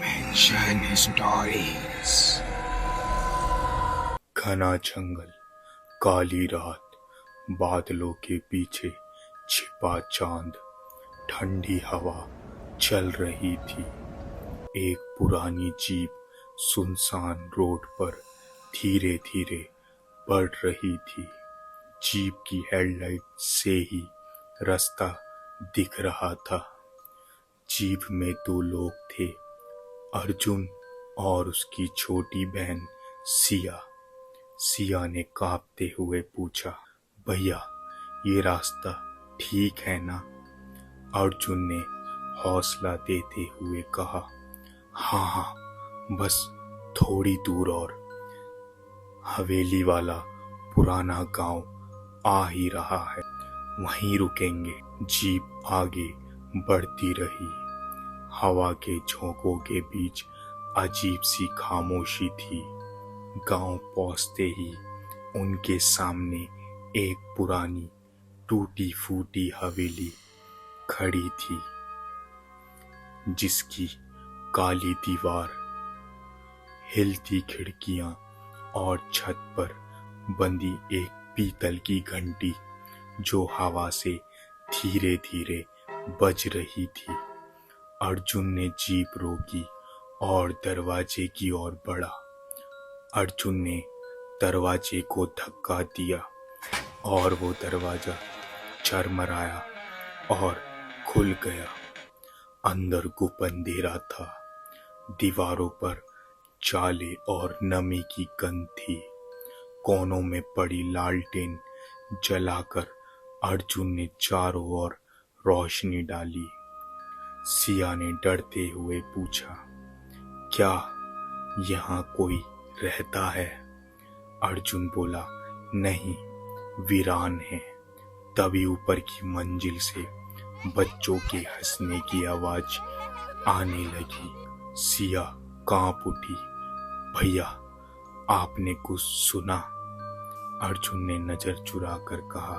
Mention stories. घना जंगल, काली रात, बादलों के पीछे छिपा चांद, ठंडी हवा चल रही थी। एक पुरानी जीप सुनसान रोड पर धीरे धीरे बढ़ रही थी। जीप की हेडलाइट से ही रास्ता दिख रहा था। जीप में दो लोग थे, अर्जुन और उसकी छोटी बहन सिया। सिया ने कांपते हुए पूछा, भैया ये रास्ता ठीक है ना? अर्जुन ने हौसला देते हुए कहा, हाँ हाँ, बस थोड़ी दूर और। हवेली वाला पुराना गांव आ ही रहा है, वहीं रुकेंगे। जीप आगे बढ़ती रही। हवा के झोंकों के बीच अजीब सी खामोशी थी। गांव पहुंचते ही उनके सामने एक पुरानी टूटी फूटी हवेली खड़ी थी, जिसकी काली दीवार, हिलती खिड़कियां और छत पर बंधी एक पीतल की घंटी जो हवा से धीरे धीरे बज रही थी। अर्जुन ने जीप रोकी और दरवाजे की ओर बढ़ा। अर्जुन ने दरवाजे को धक्का दिया और वो दरवाजा चरमराया और खुल गया। अंदर गुप्त अंधेरा था। दीवारों पर चाले और नमी की गंध थी। कोनों में पड़ी लालटेन जलाकर अर्जुन ने चारों ओर रोशनी डाली। सिया ने डरते हुए पूछा, क्या यहाँ कोई रहता है? अर्जुन बोला, नहीं, वीरान है। तभी ऊपर की मंजिल से बच्चों के हंसने की आवाज आने लगी। सिया कांप उठी, भैया आपने कुछ सुना? अर्जुन ने नजर चुराकर कहा,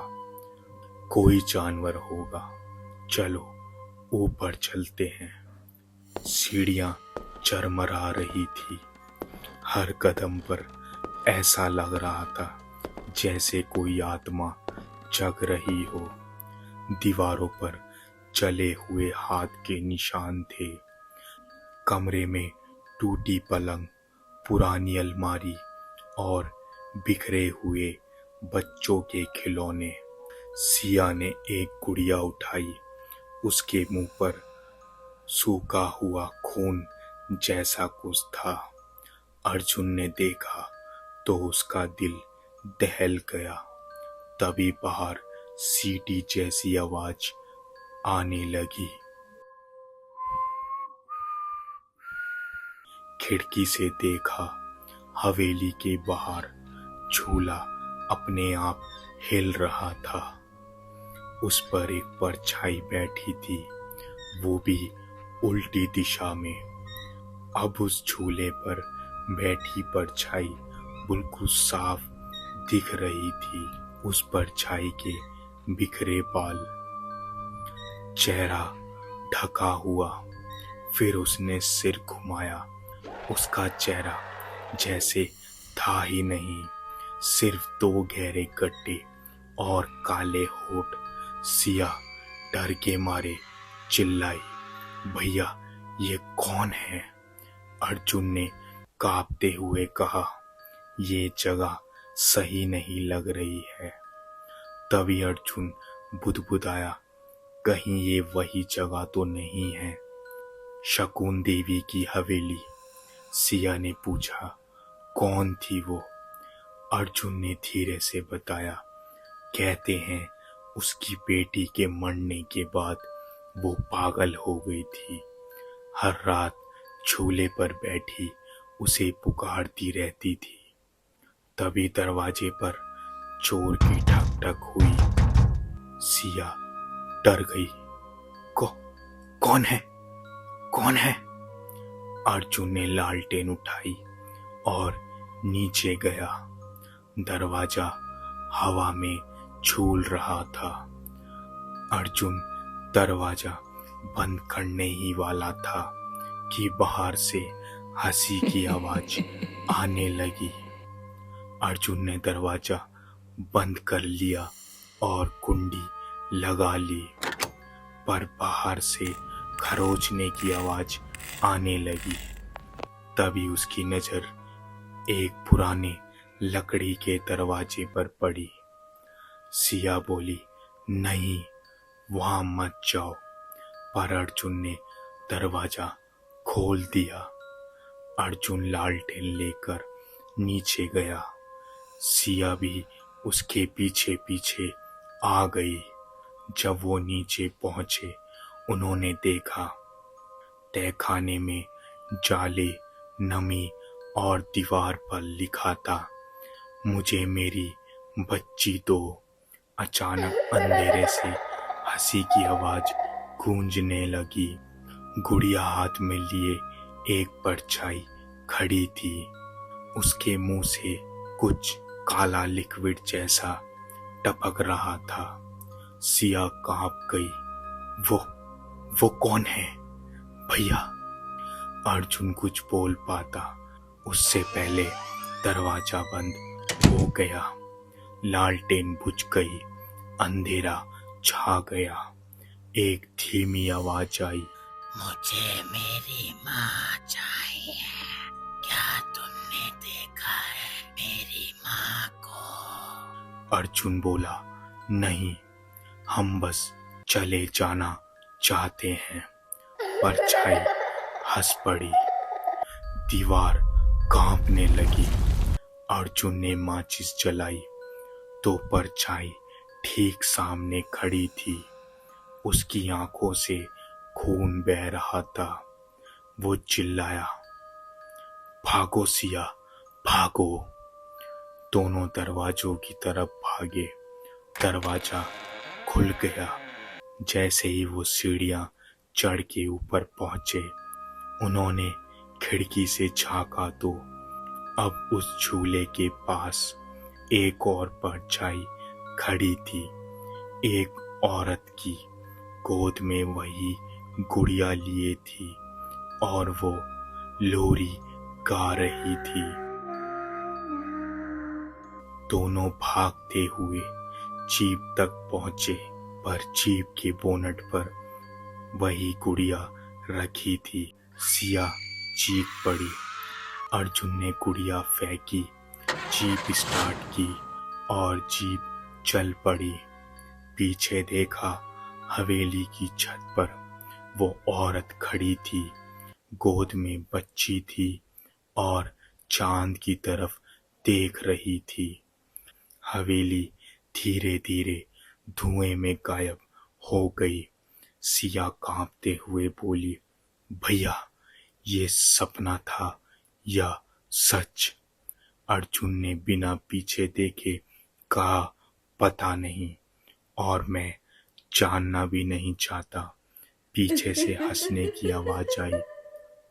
कोई जानवर होगा, चलो ऊपर चलते हैं। सीढ़ियां चरमरा रही थी। हर कदम पर ऐसा लग रहा था जैसे कोई आत्मा जग रही हो। दीवारों पर चले हुए हाथ के निशान थे। कमरे में टूटी पलंग, पुरानी अलमारी और बिखरे हुए बच्चों के खिलौने। सिया ने एक गुड़िया उठाई। उसके मुंह पर सूखा हुआ खून जैसा कुछ था। अर्जुन ने देखा तो उसका दिल दहल गया। तभी बाहर सीटी जैसी आवाज आने लगी। खिड़की से देखा, हवेली के बाहर झूला अपने आप हिल रहा था। उस पर एक परछाई बैठी थी, वो भी उल्टी दिशा में। अब उस झूले पर बैठी परछाई बिल्कुल साफ दिख रही थी। उस परछाई के बिखरे बाल, चेहरा ढका हुआ। फिर उसने सिर घुमाया। उसका चेहरा जैसे था ही नहीं, सिर्फ दो गहरे गड्ढे और काले होठ। सिया डर के मारे चिल्लाई, भैया ये कौन है? अर्जुन ने कांपते हुए कहा, ये जगह सही नहीं लग रही है। तभी अर्जुन बुदबुदाया, कहीं ये वही जगह तो नहीं है, शकुन देवी की हवेली? सिया ने पूछा, कौन थी वो? अर्जुन ने धीरे से बताया, कहते हैं उसकी बेटी के मरने के बाद वो पागल हो गई थी। हर रात झूले पर बैठी उसे पुकारती रहती थी। तभी दरवाजे पर चोर की ठक ठक हुई। सिया डर गई। कौन है? कौन है? अर्जुन ने लालटेन उठाई और नीचे गया। दरवाजा हवा में झूल रहा था। अर्जुन दरवाजा बंद करने ही वाला था कि बाहर से हंसी की आवाज आने लगी। अर्जुन ने दरवाजा बंद कर लिया और कुंडी लगा ली, पर बाहर से खरोचने की आवाज आने लगी। तभी उसकी नजर एक पुराने लकड़ी के दरवाजे पर पड़ी। सिया बोली, नहीं, वहां मत जाओ। पर अर्जुन ने दरवाजा खोल दिया। अर्जुन लालटेन लेकर नीचे गया। सिया भी उसके पीछे पीछे आ गई। जब वो नीचे पहुंचे, उन्होंने देखा तहखाने में जाले, नमी और दीवार पर लिखा था, मुझे मेरी बच्ची दो। अचानक अंधेरे से हंसी की आवाज गूंजने लगी। गुड़िया हाथ में लिए एक परछाई खड़ी थी। उसके मुंह से कुछ काला लिक्विड जैसा टपक रहा था। सिया कांप गई। वो कौन है भैया? अर्जुन कुछ बोल पाता उससे पहले दरवाजा बंद हो गया। लालटेन बुझ गई, अंधेरा छा गया। एक धीमी आवाज आई, मुझे मेरी माँ चाहिए। क्या तुमने देखा है मेरी माँ को? अर्जुन बोला, नहीं, हम बस चले जाना चाहते हैं। परछाई हंस पड़ी। दीवार कांपने लगी। अर्जुन ने माचिस जलाई तो परछाई ठीक सामने खड़ी थी। उसकी आंखों से खून बह रहा था। वो चिल्लाया, भागो सिया, भागो। दोनों दरवाजों की तरफ भागे। दरवाजा खुल गया। जैसे ही वो सीढ़ियां चढ़ के ऊपर पहुंचे, उन्होंने खिड़की से झांका तो अब उस झूले के पास एक और परछाई खड़ी थी। एक औरत की गोद में वही गुड़िया लिए थी और वो लोरी गा रही थी। दोनों भागते हुए जीप तक पहुंचे, पर जीप के बोनट पर वही गुड़िया रखी थी। सिया चीख पड़ी। अर्जुन ने गुड़िया फेंकी, जीप स्टार्ट की और जीप चल पड़ी। पीछे देखा, हवेली की छत पर वो औरत खड़ी थी। गोद में बच्ची थी और चांद की तरफ देख रही थी। हवेली धीरे धीरे धुएं में गायब हो गई। सिया कांपते हुए बोली, भैया, ये सपना था या सच? अर्जुन ने बिना पीछे देखे कहा, पता नहीं, और मैं जानना भी नहीं चाहता। पीछे से हंसने की आवाज आई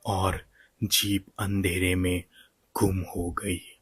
और जीप अंधेरे में गुम हो गई।